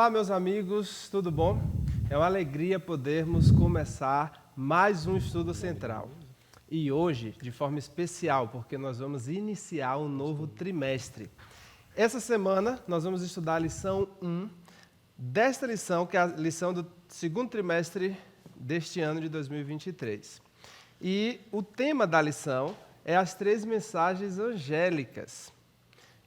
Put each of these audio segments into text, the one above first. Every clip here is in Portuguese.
Olá, meus amigos, tudo bom? É uma alegria podermos começar mais um estudo central. E hoje, de forma especial, porque nós vamos iniciar um novo trimestre. Essa semana, nós vamos estudar a lição 1 desta lição, que é a lição do segundo trimestre deste ano de 2023. E o tema da lição é as 3 mensagens angélicas.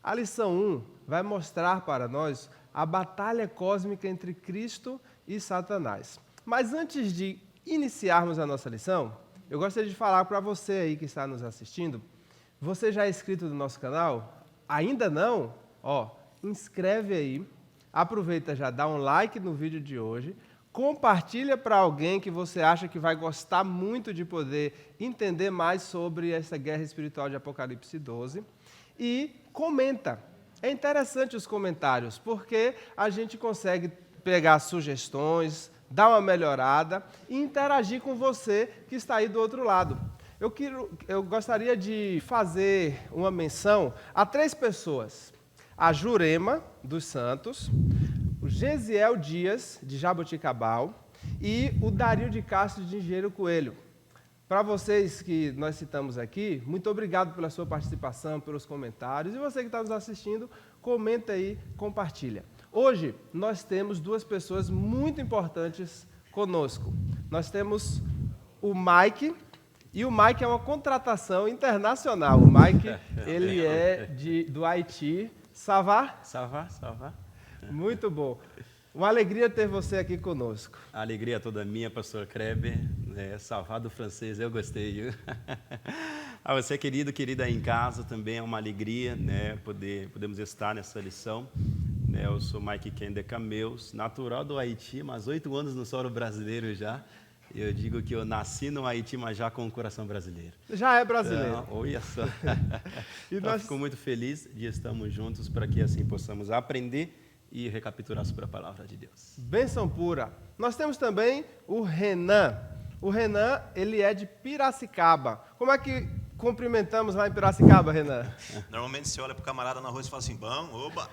A lição 1 vai mostrar para nós a batalha cósmica entre Cristo e Satanás. Mas antes de iniciarmos a nossa lição, eu gostaria de falar para você aí que está nos assistindo, você já é inscrito no nosso canal? Ainda não? Inscreve aí, aproveita já, dá um like no vídeo de hoje, compartilha para alguém que você acha que vai gostar muito de poder entender mais sobre essa guerra espiritual de Apocalipse 12 e comenta. É interessante os comentários, porque a gente consegue pegar sugestões, dar uma melhorada e interagir com você que está aí do outro lado. Eu gostaria de fazer uma menção a 3 pessoas. A Jurema dos Santos, o Gesiel Dias, de Jaboticabal, e o Dario de Castro, de Engenheiro Coelho. Para vocês que nós citamos aqui, muito obrigado pela sua participação, pelos comentários. E você que está nos assistindo, comenta aí, compartilha. Hoje, nós temos 2 pessoas muito importantes conosco. Nós temos o Mike, e o Mike é uma contratação internacional. O Mike, ele é do Haiti. Ça va? Ça va, ça va. Muito bom. Uma alegria ter você aqui conosco. A alegria toda minha, pastor Kleber. Ça va do francês, eu gostei. Viu? A você, querido, querida aí em casa, também é uma alegria, né, podemos estar nessa lição. Eu sou Mike Kender Cameus, natural do Haiti, mas 8 anos no solo brasileiro já. Eu digo que eu nasci no Haiti, mas já com o coração brasileiro. Já é brasileiro. Então, olha só. Então, fico muito feliz de estarmos juntos para que assim possamos aprender e recapitular sobre a palavra de Deus. Bênção pura. Nós temos também o Renan. O Renan, ele é de Piracicaba. Como é que cumprimentamos lá em Piracicaba, Renan? Normalmente você olha para o camarada na rua e fala assim, bom, oba.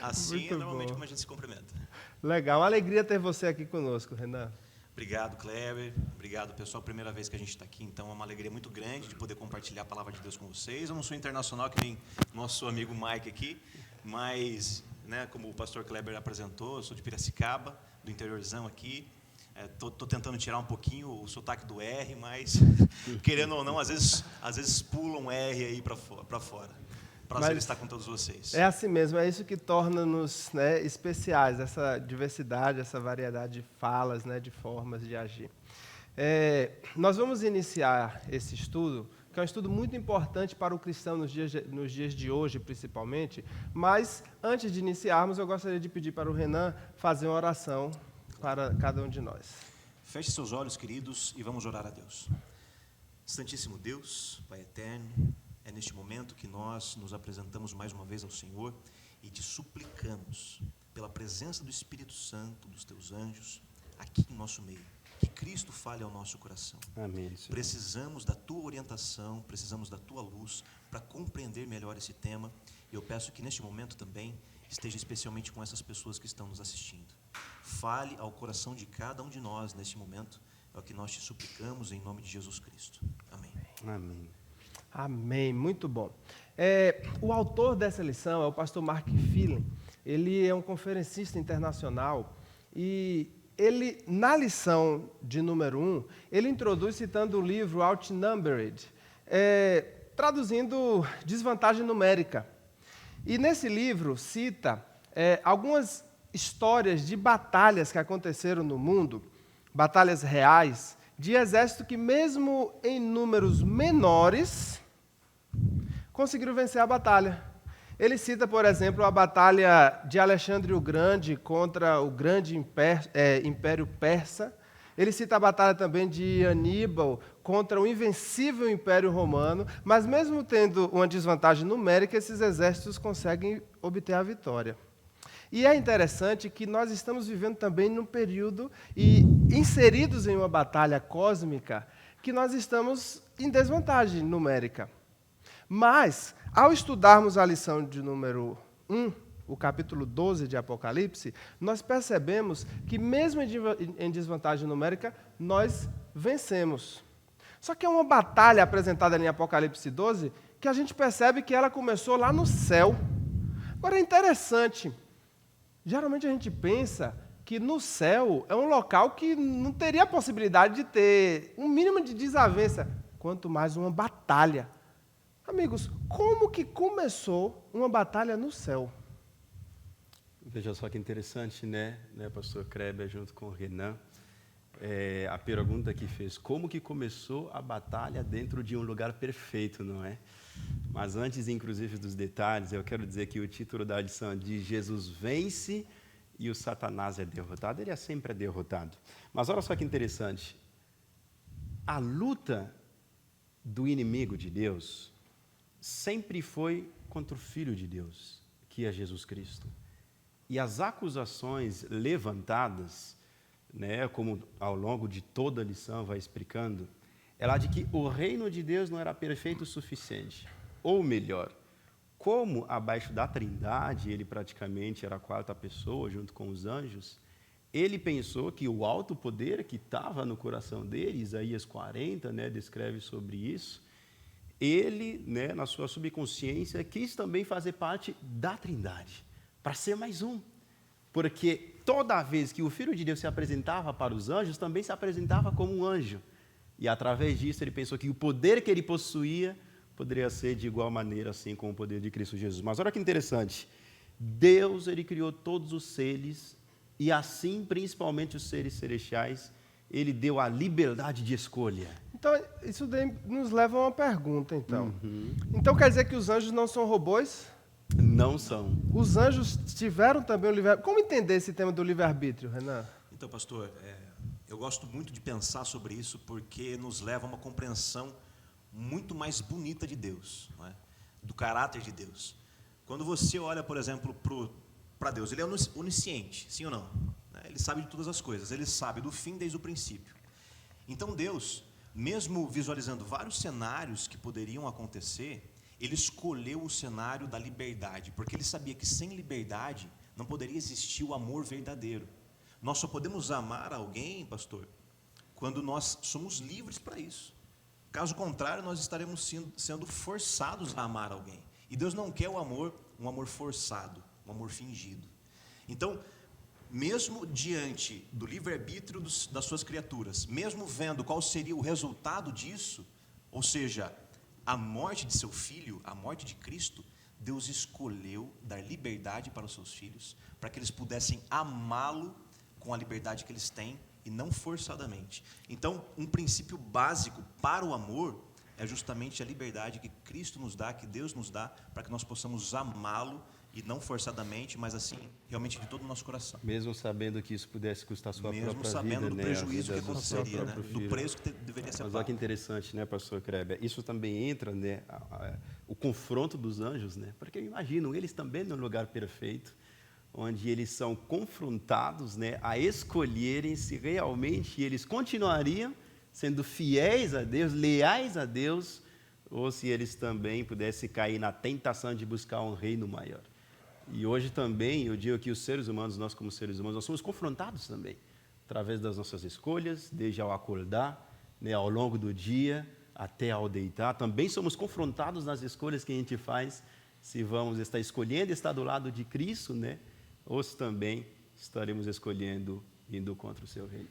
Assim Muito é normalmente bom. como a gente se cumprimenta. Legal, uma alegria ter você aqui conosco, Renan. Obrigado, Kleber. Obrigado, pessoal. Primeira vez que a gente está aqui, então é uma alegria muito grande de poder compartilhar a palavra de Deus com vocês. Eu não sou internacional, que nem nosso amigo Mike aqui, mas, né, como o pastor Kleber apresentou, eu sou de Piracicaba, do interiorzão aqui. Tô tentando tirar um pouquinho o sotaque do R, mas, querendo ou não, às vezes pula um R aí para fora. Prazer estar com todos vocês. É assim mesmo, é isso que torna-nos, né, especiais, essa diversidade, essa variedade de falas, né, de formas de agir. Nós vamos iniciar esse estudo, que é um estudo muito importante para o cristão nos dias de hoje, principalmente, mas, antes de iniciarmos, eu gostaria de pedir para o Renan fazer uma oração para cada um de nós. Feche seus olhos, queridos, e vamos orar a Deus. Santíssimo Deus, Pai eterno, é neste momento que nós nos apresentamos mais uma vez ao Senhor e te suplicamos, pela presença do Espírito Santo, dos teus anjos, aqui em nosso meio, que Cristo fale ao nosso coração. Amém, Senhor. Precisamos da tua orientação, precisamos da tua luz para compreender melhor esse tema. E eu peço que neste momento também esteja especialmente com essas pessoas que estão nos assistindo. Fale ao coração de cada um de nós neste momento, é o que nós te suplicamos em nome de Jesus Cristo. Amém. Amém. Amém, muito bom. O autor dessa lição é o pastor Mark Phelan. Ele é um conferencista internacional e ele, na lição de número 1, ele introduz citando o livro Outnumbered, traduzindo desvantagem numérica. E nesse livro cita algumas histórias de batalhas que aconteceram no mundo, batalhas reais, de exército que mesmo em números menores conseguiram vencer a batalha. Ele cita, por exemplo, a batalha de Alexandre o Grande contra o grande Império Persa. Ele cita a batalha também de Aníbal contra o invencível Império Romano, mas mesmo tendo uma desvantagem numérica, esses exércitos conseguem obter a vitória. E é interessante que nós estamos vivendo também num período e inseridos em uma batalha cósmica que nós estamos em desvantagem numérica. Mas, ao estudarmos a lição de número 1, o capítulo 12 de Apocalipse, nós percebemos que mesmo em desvantagem numérica, nós vencemos. Só que é uma batalha apresentada em Apocalipse 12 que a gente percebe que ela começou lá no céu. Agora é interessante, geralmente a gente pensa que no céu é um local que não teria a possibilidade de ter um mínimo de desavença, quanto mais uma batalha. Amigos, como que começou uma batalha no céu? Veja só que interessante, né, pastor Kreber, junto com o Renan, a pergunta que fez, como que começou a batalha dentro de um lugar perfeito, não é? Mas antes, inclusive, dos detalhes, eu quero dizer que o título da lição diz Jesus vence e o Satanás é derrotado. Ele sempre é derrotado. Mas olha só que interessante, a luta do inimigo de Deus sempre foi contra o Filho de Deus, que é Jesus Cristo. E as acusações levantadas, né, como ao longo de toda a lição vai explicando, é lá de que o reino de Deus não era perfeito o suficiente. Ou melhor, como abaixo da Trindade ele praticamente era a quarta pessoa, junto com os anjos, ele pensou que o alto poder que estava no coração dele, Isaías 40, né, descreve sobre isso, ele, né, na sua subconsciência, quis também fazer parte da Trindade, para ser mais um. Porque toda vez que o Filho de Deus se apresentava para os anjos, também se apresentava como um anjo. E através disso ele pensou que o poder que ele possuía poderia ser de igual maneira assim com o poder de Cristo Jesus. Mas olha que interessante, Deus ele criou todos os seres e assim, principalmente os seres celestiais, ele deu a liberdade de escolha. Então, isso daí nos leva a uma pergunta, então. Então, quer dizer que os anjos não são robôs? Não são. Os anjos tiveram também o livre-arbítrio. Como entender esse tema do livre-arbítrio, Renan? Então, pastor, eu gosto muito de pensar sobre isso porque nos leva a uma compreensão muito mais bonita de Deus, não é? Do caráter de Deus. Quando você olha, por exemplo, para Deus, ele é onisciente, sim ou não? Ele sabe de todas as coisas, ele sabe do fim desde o princípio. Então Deus, mesmo visualizando vários cenários que poderiam acontecer, ele escolheu o cenário da liberdade, porque ele sabia que sem liberdade não poderia existir o amor verdadeiro. Nós só podemos amar alguém, pastor, quando nós somos livres para isso. Caso contrário, nós estaremos sendo forçados a amar alguém. E Deus não quer um amor forçado, um amor fingido. Então, mesmo diante do livre-arbítrio das suas criaturas, mesmo vendo qual seria o resultado disso, ou seja, a morte de seu filho, a morte de Cristo, Deus escolheu dar liberdade para os seus filhos, para que eles pudessem amá-lo com a liberdade que eles têm e não forçadamente. Então, um princípio básico para o amor é justamente a liberdade que Cristo nos dá, que Deus nos dá, para que nós possamos amá-lo e não forçadamente, mas assim, realmente de todo o nosso coração. Mesmo sabendo que isso pudesse custar a sua própria vida. Mesmo sabendo do prejuízo que aconteceria, né? Do preço que deveria ser pago. Mas olha que interessante, né, pastor Kreber? Isso também entra, né, o confronto dos anjos, né? Porque eu imagino, eles também num lugar perfeito, onde eles são confrontados, né, a escolherem se realmente eles continuariam sendo fiéis a Deus, leais a Deus, ou se eles também pudessem cair na tentação de buscar um reino maior. E hoje também, eu digo que os seres humanos, nós como seres humanos, nós somos confrontados também, através das nossas escolhas, desde ao acordar, né, ao longo do dia, até ao deitar. Também somos confrontados nas escolhas que a gente faz, se vamos estar escolhendo estar do lado de Cristo, né, ou se também estaremos escolhendo indo contra o seu reino.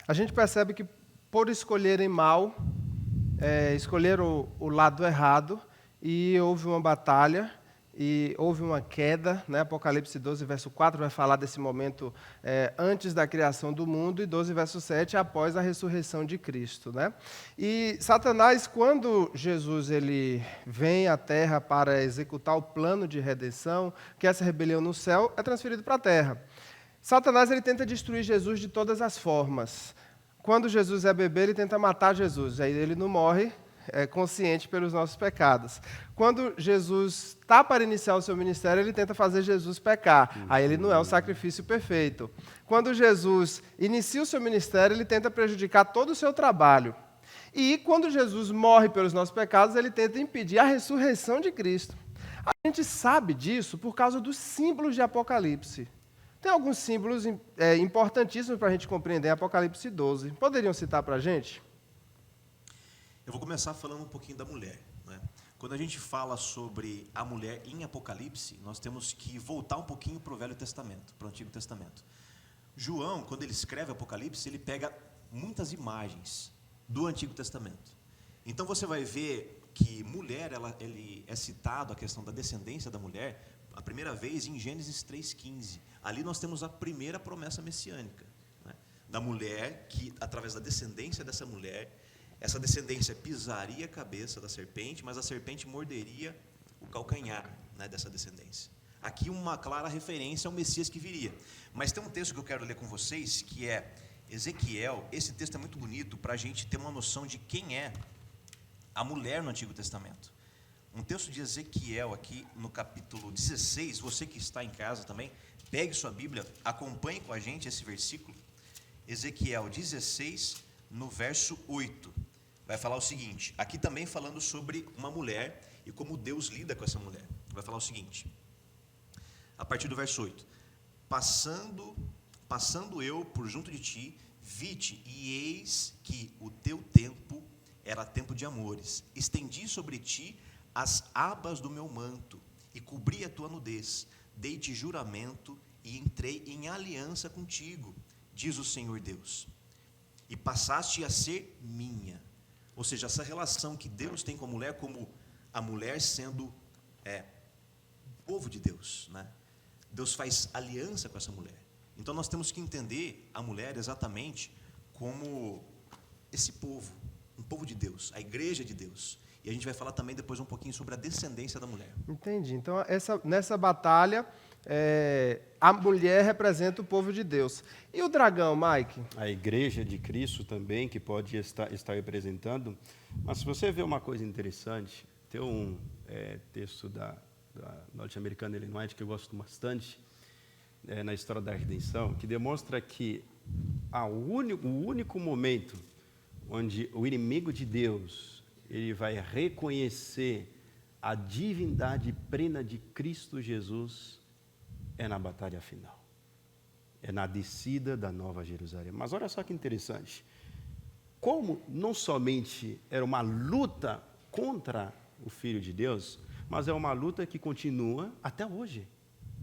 A gente percebe que por escolherem mal, escolheram o lado errado, e houve uma batalha, e houve uma queda, né? Apocalipse 12, verso 4, vai falar desse momento antes da criação do mundo, e 12, verso 7, após a ressurreição de Cristo, né? E Satanás, quando Jesus ele vem à Terra para executar o plano de redenção, que essa rebelião no céu é transferido para a Terra. Satanás ele tenta destruir Jesus de todas as formas. Quando Jesus é bebê, ele tenta matar Jesus, aí ele não morre, consciente pelos nossos pecados. Quando Jesus está para iniciar o seu ministério, ele tenta fazer Jesus pecar. Aí ele não é o sacrifício perfeito. Quando Jesus inicia o seu ministério, ele tenta prejudicar todo o seu trabalho. E quando Jesus morre pelos nossos pecados, ele tenta impedir a ressurreição de Cristo. A gente sabe disso por causa dos símbolos de Apocalipse. Tem alguns símbolos importantíssimos para a gente compreender Apocalipse 12. Poderiam citar para a gente? Eu vou começar falando um pouquinho da mulher, né? Quando a gente fala sobre a mulher em Apocalipse, nós temos que voltar um pouquinho para o Velho Testamento, para o Antigo Testamento. João, quando ele escreve Apocalipse, ele pega muitas imagens do Antigo Testamento. Então você vai ver que mulher, ele é citado a questão da descendência da mulher, a primeira vez em Gênesis 3,15. Ali nós temos a primeira promessa messiânica, né? Da mulher, que através da descendência dessa mulher, essa descendência pisaria a cabeça da serpente, mas a serpente morderia o calcanhar, né, dessa descendência. Aqui uma clara referência ao Messias que viria. Mas tem um texto que eu quero ler com vocês, que é Ezequiel. Esse texto é muito bonito para a gente ter uma noção de quem é a mulher no Antigo Testamento. Um texto de Ezequiel aqui no capítulo 16, você que está em casa também, pegue sua Bíblia, acompanhe com a gente esse versículo. Ezequiel 16, no verso 8. Vai falar o seguinte, aqui também falando sobre uma mulher e como Deus lida com essa mulher. Vai falar o seguinte, a partir do verso 8. Passando eu por junto de ti, vi-te, e eis que o teu tempo era tempo de amores. Estendi sobre ti as abas do meu manto, e cobri a tua nudez. Dei-te juramento, e entrei em aliança contigo, diz o Senhor Deus. E passaste a ser minha. Ou seja, essa relação que Deus tem com a mulher, como a mulher sendo povo de Deus, né? Deus faz aliança com essa mulher. Então nós temos que entender a mulher exatamente como esse povo, um povo de Deus, a igreja de Deus. E a gente vai falar também depois um pouquinho sobre a descendência da mulher. Entendi. Então, nessa batalha, a mulher representa o povo de Deus. E o dragão, Mike? A igreja de Cristo também, que pode estar representando. Mas se você vê uma coisa interessante, tem um texto da norte-americana Ellen White, que eu gosto bastante, na história da redenção, que demonstra que o único momento onde o inimigo de Deus ele vai reconhecer a divindade plena de Cristo Jesus é na batalha final. É na descida da Nova Jerusalém. Mas olha só que interessante. Como não somente era uma luta contra o Filho de Deus, mas é uma luta que continua até hoje.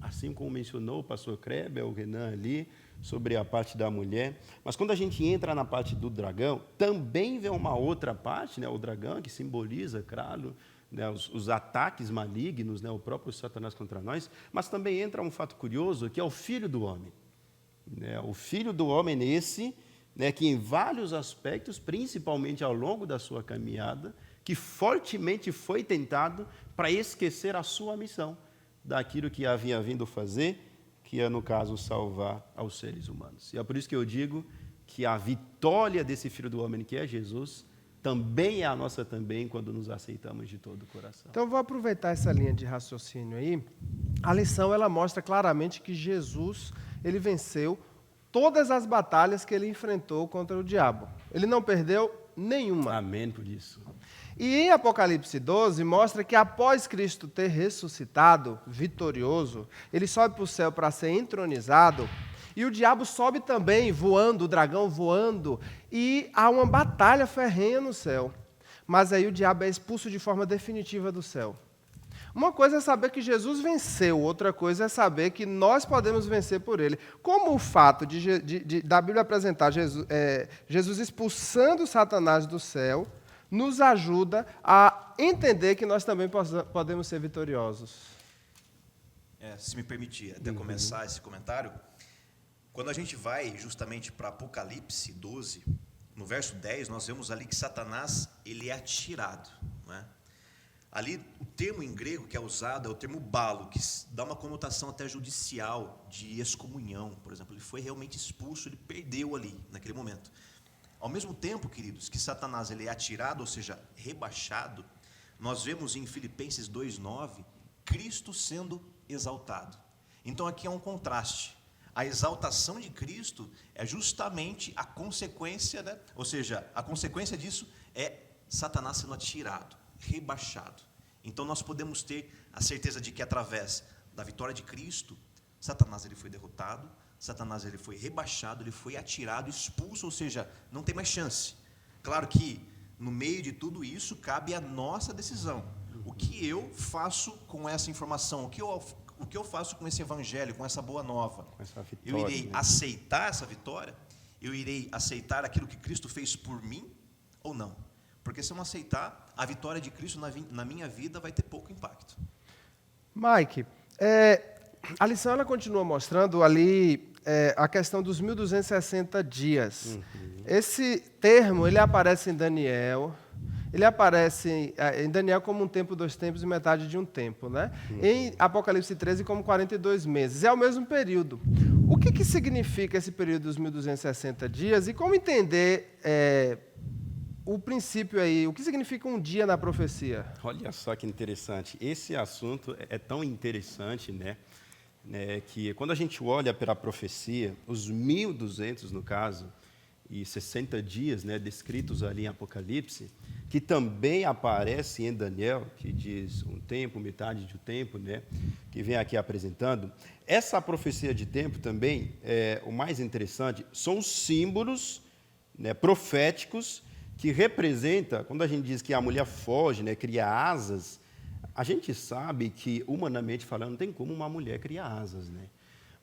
Assim como mencionou o pastor Kreber, o Renan ali, sobre a parte da mulher. Mas quando a gente entra na parte do dragão, também vem uma outra parte, né, o dragão, que simboliza, claro, né, os ataques malignos, né, o próprio Satanás contra nós, mas também entra um fato curioso, que é o Filho do Homem. Né, o Filho do Homem esse, né, que em vários aspectos, principalmente ao longo da sua caminhada, que fortemente foi tentado para esquecer a sua missão, daquilo que havia vindo fazer, que é, no caso, salvar aos seres humanos. E é por isso que eu digo que a vitória desse Filho do Homem, que é Jesus, também é a nossa também, quando nos aceitamos de todo o coração. Então, eu vou aproveitar essa linha de raciocínio aí. A lição, ela mostra claramente que Jesus, ele venceu todas as batalhas que ele enfrentou contra o diabo. Ele não perdeu nenhuma. Amém por isso. E em Apocalipse 12, mostra que após Cristo ter ressuscitado, vitorioso, ele sobe para o céu para ser entronizado, e o diabo sobe também, voando, o dragão voando, e há uma batalha ferrenha no céu. Mas aí o diabo é expulso de forma definitiva do céu. Uma coisa é saber que Jesus venceu, outra coisa é saber que nós podemos vencer por ele. Como o fato da Bíblia apresentar Jesus expulsando Satanás do céu, nos ajuda a entender que nós também podemos ser vitoriosos. Se me permitir até começar esse comentário, quando a gente vai justamente para Apocalipse 12, no verso 10, nós vemos ali que Satanás ele é atirado, né? Ali, o termo em grego que é usado é o termo balo, que dá uma conotação até judicial, de excomunhão, por exemplo. Ele foi realmente expulso, ele perdeu ali, naquele momento. Ao mesmo tempo, queridos, que Satanás ele é atirado, ou seja, rebaixado, nós vemos em Filipenses 2,9, Cristo sendo exaltado. Então aqui é um contraste. A exaltação de Cristo é justamente a consequência, né? Ou seja, a consequência disso é Satanás sendo atirado, rebaixado. Então nós podemos ter a certeza de que através da vitória de Cristo, Satanás ele foi derrotado, Satanás ele foi rebaixado, ele foi atirado, expulso, ou seja, não tem mais chance. Claro que no meio de tudo isso cabe a nossa decisão. O que eu faço com essa informação? O que eu faço com esse evangelho, com essa boa nova? Com essa vitória, Eu irei aceitar essa vitória? Eu irei aceitar aquilo que Cristo fez por mim ou não? Porque se eu não aceitar, a vitória de Cristo na minha vida vai ter pouco impacto. Mike, a lição ela continua mostrando ali a questão dos 1.260 dias. Esse termo ele aparece em Daniel. Ele aparece em Daniel como um tempo, 2 tempos e metade de um tempo, né? Em Apocalipse 13 como 42 meses. É o mesmo período. O que significa esse período dos 1.260 dias e como entender o princípio aí? O que significa um dia na profecia? Olha só que interessante. Esse assunto é tão interessante, né? Que quando a gente olha para a profecia, os 1.200, no caso, e 60 dias, né, descritos ali em Apocalipse, que também aparece em Daniel, que diz um tempo, metade de um tempo, né, que vem aqui apresentando. Essa profecia de tempo também, o mais interessante, são os símbolos, né, proféticos que representa, quando a gente diz que a mulher foge, né, cria asas, a gente sabe que, humanamente falando, não tem como uma mulher criar asas, né?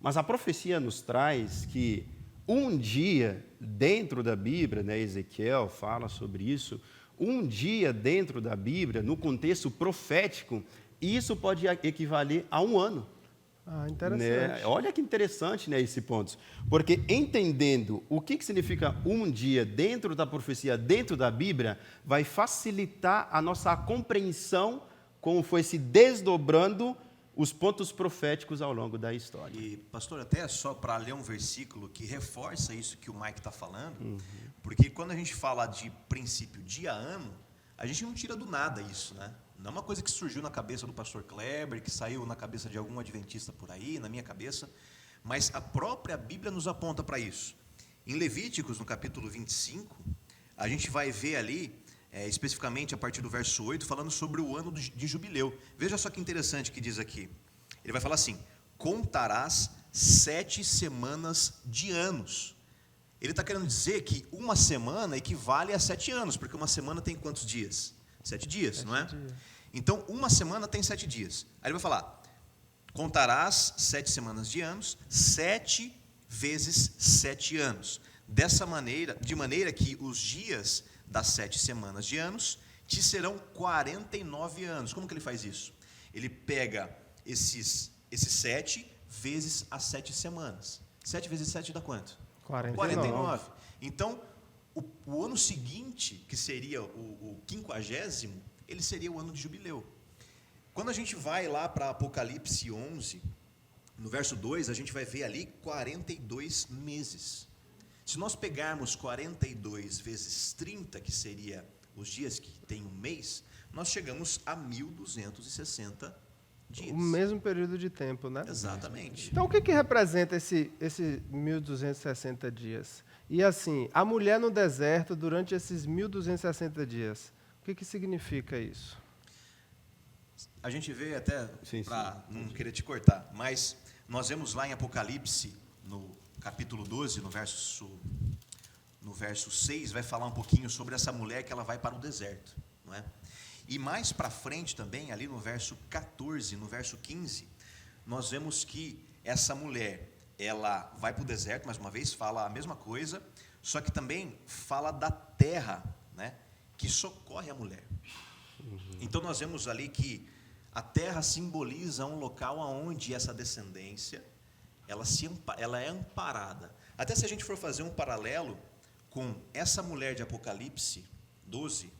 Mas a profecia nos traz que um dia dentro da Bíblia, né, Ezequiel fala sobre isso, um dia dentro da Bíblia, no contexto profético, isso pode equivaler a um ano. Ah, interessante. Né? Olha que interessante, né, esse ponto. Porque entendendo o que significa um dia dentro da profecia, dentro da Bíblia, vai facilitar a nossa compreensão como foi se desdobrando os pontos proféticos ao longo da história. E, pastor, até só para ler um versículo que reforça isso que o Mike está falando, porque quando a gente fala de princípio dia-ano, a gente não tira do nada isso, né? Não é uma coisa que surgiu na cabeça do pastor Kleber, que saiu na cabeça de algum adventista por aí, na minha cabeça, mas a própria Bíblia nos aponta para isso. Em Levíticos, no capítulo 25, a gente vai ver ali, especificamente a partir do verso 8, falando sobre o ano de jubileu. Veja só que interessante que diz aqui. Ele vai falar assim: contarás 7 semanas de anos. Ele está querendo dizer que uma semana equivale a 7 anos, porque uma semana tem quantos dias? 7 dias, 7 não é? Dias. Então, uma semana tem 7 dias. Aí ele vai falar: contarás 7 semanas de anos, 7 vezes 7 anos. Dessa maneira, de maneira que os dias das 7 semanas de anos te serão 49 anos. Como que ele faz isso? Ele pega esses 7 vezes as 7 semanas. 7 vezes 7 dá quanto? 49. Então, o ano seguinte, que seria o 50º, ele seria o ano de jubileu. Quando a gente vai lá para Apocalipse 11, no verso 2, a gente vai ver ali 42 meses. Se nós pegarmos 42 vezes 30, que seria os dias que tem um mês, nós chegamos a 1.260 dias. O mesmo período de tempo, né? Exatamente. Então, o que representa esse 1.260 dias? E assim, a mulher no deserto durante esses 1.260 dias, o que significa isso? A gente vê até, para não querer te cortar, mas nós vemos lá em Apocalipse, no capítulo 12, no verso 6, vai falar um pouquinho sobre essa mulher que ela vai para o deserto, não é? E mais para frente também, ali no verso 14, no verso 15, nós vemos que essa mulher, ela vai para o deserto, mais uma vez, fala a mesma coisa, só que também fala da terra, né, que socorre a mulher. Então nós vemos ali que a terra simboliza um local onde essa descendência, ela é amparada. Até se a gente for fazer um paralelo com essa mulher de Apocalipse 12,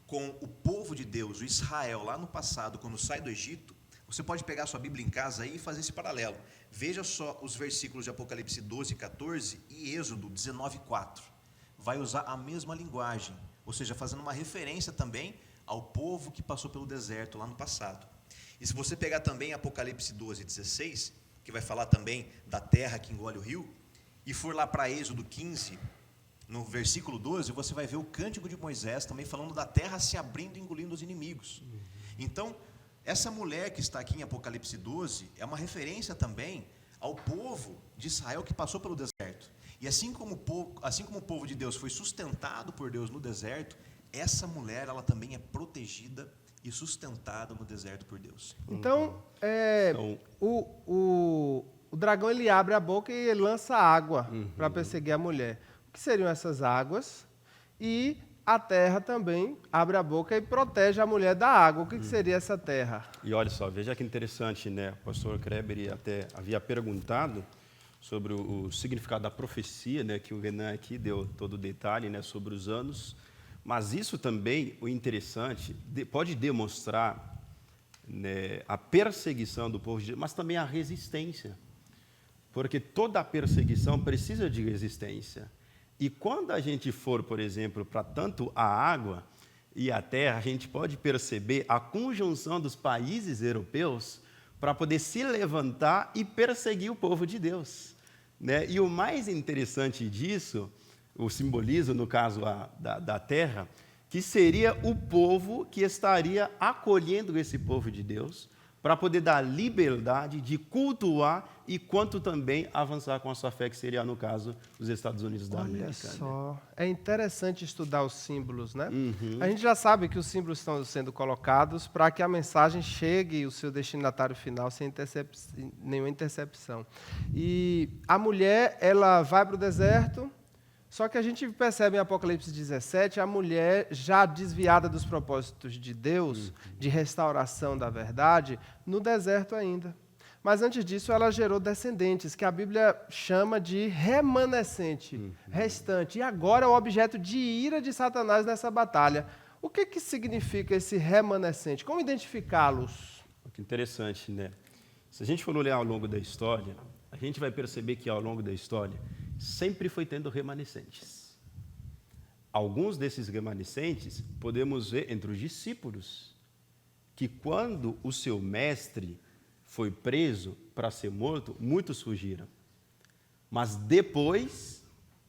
com o povo de Deus, o Israel, lá no passado, quando sai do Egito, você pode pegar sua Bíblia em casa aí e fazer esse paralelo. Veja só os versículos de Apocalipse 12, 14 e Êxodo 19, 4. Vai usar a mesma linguagem, ou seja, fazendo uma referência também ao povo que passou pelo deserto lá no passado. E se você pegar também Apocalipse 12, 16, que vai falar também da terra que engole o rio, e for lá para Êxodo 15, no versículo 12, você vai ver o cântico de Moisés também falando da terra se abrindo e engolindo os inimigos. Então, essa mulher que está aqui em Apocalipse 12 é uma referência também ao povo de Israel que passou pelo deserto. E assim como o povo de Deus foi sustentado por Deus no deserto, essa mulher ela também é protegida e sustentada no deserto por Deus. Então, o dragão ele abre a boca e ele lança água para perseguir a mulher. O que seriam essas águas? E a terra também abre a boca e protege a mulher da água. O que seria essa terra? E olha só, veja que interessante, né? O pastor Kreber até havia perguntado sobre o significado da profecia, né? Que o Renan aqui deu todo o detalhe, né? Sobre os anos. Mas isso também, o interessante, pode demonstrar, né, a perseguição do povo de Deus, mas também a resistência. Porque toda perseguição precisa de resistência. E quando a gente for, por exemplo, para tanto a água e a terra, a gente pode perceber a conjunção dos países europeus para poder se levantar e perseguir o povo de Deus, né? E o mais interessante disso, o simbolismo, no caso da terra, que seria o povo que estaria acolhendo esse povo de Deus para poder dar liberdade de cultuar e quanto também avançar com a sua fé, que seria, no caso, os Estados Unidos da América. Olha só, é interessante estudar os símbolos, né? Uhum. A gente já sabe que os símbolos estão sendo colocados para que a mensagem chegue ao seu destinatário final sem nenhuma intercepção. E a mulher, ela vai para o deserto, só que a gente percebe em Apocalipse 17 a mulher já desviada dos propósitos de Deus, de restauração da verdade, no deserto ainda. Mas antes disso, ela gerou descendentes, que a Bíblia chama de remanescente, restante. E agora é o objeto de ira de Satanás nessa batalha. O que significa esse remanescente? Como identificá-los? Que interessante, né? Se a gente for olhar ao longo da história, a gente vai perceber que ao longo da história sempre foi tendo remanescentes. Alguns desses remanescentes podemos ver entre os discípulos, que quando o seu mestre foi preso para ser morto, muitos fugiram. Mas depois,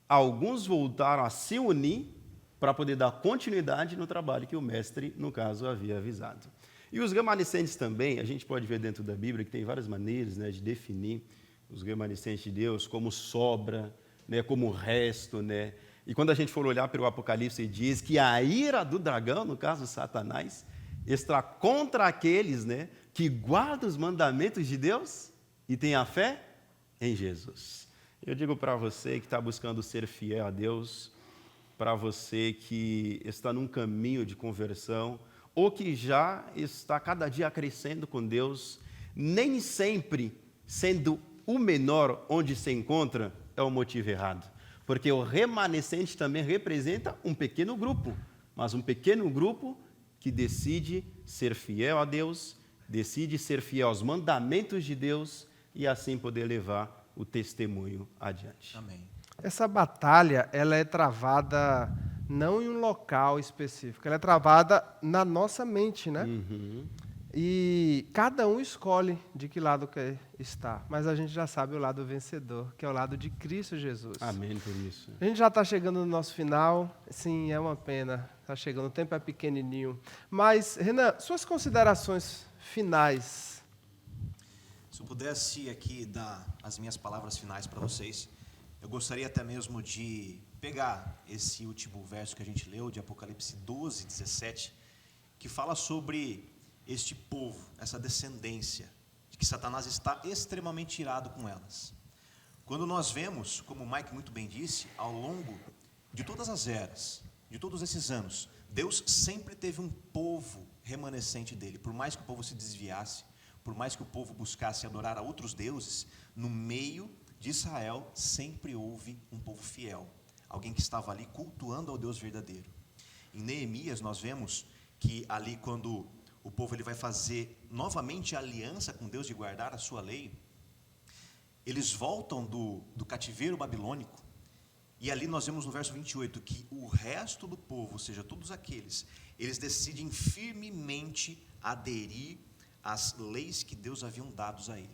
alguns voltaram a se unir para poder dar continuidade no trabalho que o mestre, no caso, havia avisado. E os remanescentes também, a gente pode ver dentro da Bíblia que tem várias maneiras, né, de definir os remanescentes de Deus como sobra, né, como resto, né? E quando a gente for olhar para o Apocalipse, diz que a ira do dragão, no caso Satanás, está contra aqueles, né, que guardam os mandamentos de Deus e têm a fé em Jesus. Eu digo para você que está buscando ser fiel a Deus, para você que está num caminho de conversão, ou que já está cada dia crescendo com Deus, nem sempre sendo o menor onde se encontra é o motivo errado. Porque o remanescente também representa um pequeno grupo, mas um pequeno grupo que decide ser fiel a Deus, decide ser fiel aos mandamentos de Deus e assim poder levar o testemunho adiante. Amém. Essa batalha, ela é travada não em um local específico, ela é travada na nossa mente, né? E cada um escolhe de que lado quer estar, mas a gente já sabe o lado vencedor, que é o lado de Cristo Jesus. Amém por isso. A gente já está chegando no nosso final, sim, é uma pena, está chegando, o tempo é pequenininho. Mas, Renan, suas considerações finais. Se eu pudesse aqui dar as minhas palavras finais para vocês, eu gostaria até mesmo de pegar esse último verso que a gente leu, de Apocalipse 12, 17, que fala sobre este povo, essa descendência, de que Satanás está extremamente irado com elas. Quando nós vemos, como o Mike muito bem disse, ao longo de todas as eras, de todos esses anos, Deus sempre teve um povo remanescente dele. Por mais que o povo se desviasse, por mais que o povo buscasse adorar a outros deuses, no meio de Israel sempre houve um povo fiel, alguém que estava ali cultuando ao Deus verdadeiro. Em Neemias nós vemos que ali quando o povo ele vai fazer novamente a aliança com Deus de guardar a sua lei, eles voltam do cativeiro babilônico, e ali nós vemos no verso 28 que o resto do povo, ou seja, todos aqueles, eles decidem firmemente aderir às leis que Deus havia dado a ele,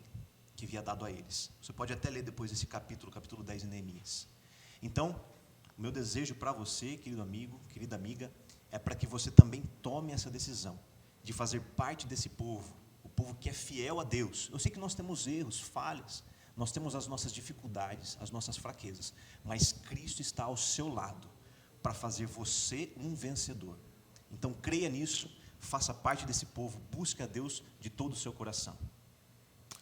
que havia dado a eles. Você pode até ler depois esse capítulo 10 de Neemias. Então, o meu desejo para você, querido amigo, querida amiga, é para que você também tome essa decisão de fazer parte desse povo, o povo que é fiel a Deus. Eu sei que nós temos erros, falhas, nós temos as nossas dificuldades, as nossas fraquezas, mas Cristo está ao seu lado para fazer você um vencedor. Então creia nisso, faça parte desse povo, busque a Deus de todo o seu coração.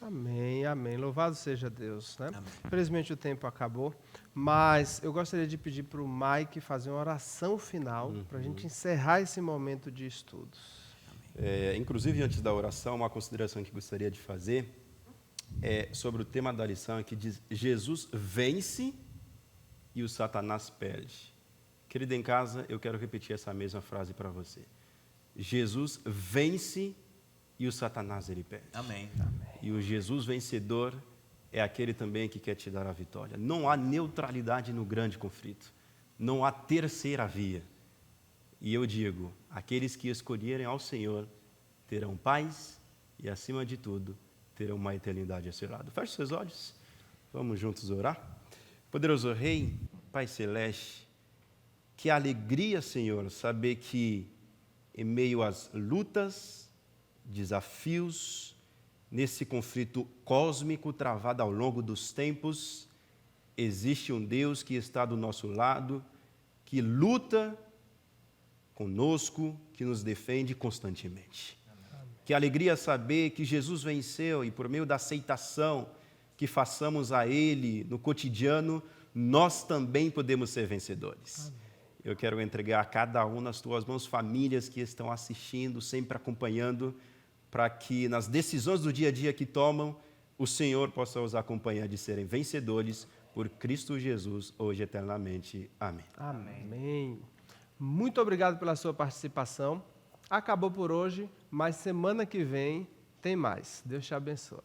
Amém, amém. Louvado seja Deus, né? Amém. Infelizmente o tempo acabou, mas eu gostaria de pedir para o Mike fazer uma oração final para a gente encerrar esse momento de estudos. Inclusive, antes da oração, uma consideração que gostaria de fazer é sobre o tema da lição, que diz: Jesus vence e o Satanás perde. Querido em casa, eu quero repetir essa mesma frase para você. Jesus vence e o Satanás ele perde. Amém. E o Jesus vencedor é aquele também que quer te dar a vitória. Não há neutralidade no grande conflito. Não há terceira via. E eu digo, aqueles que escolherem ao Senhor terão paz e, acima de tudo, terão uma eternidade a seu lado. Feche seus olhos. Vamos juntos orar. Poderoso Rei, Pai Celeste, que alegria, Senhor, saber que em meio às lutas, desafios, nesse conflito cósmico travado ao longo dos tempos, existe um Deus que está do nosso lado, que luta conosco, que nos defende constantemente. Que alegria saber que Jesus venceu e por meio da aceitação que façamos a Ele no cotidiano, nós também podemos ser vencedores. Amém. Eu quero entregar a cada um nas tuas mãos, famílias que estão assistindo, sempre acompanhando, para que nas decisões do dia a dia que tomam, o Senhor possa os acompanhar de serem vencedores por Cristo Jesus, hoje e eternamente. Amém. Amém. Muito obrigado pela sua participação. Acabou por hoje, mas semana que vem tem mais. Deus te abençoe.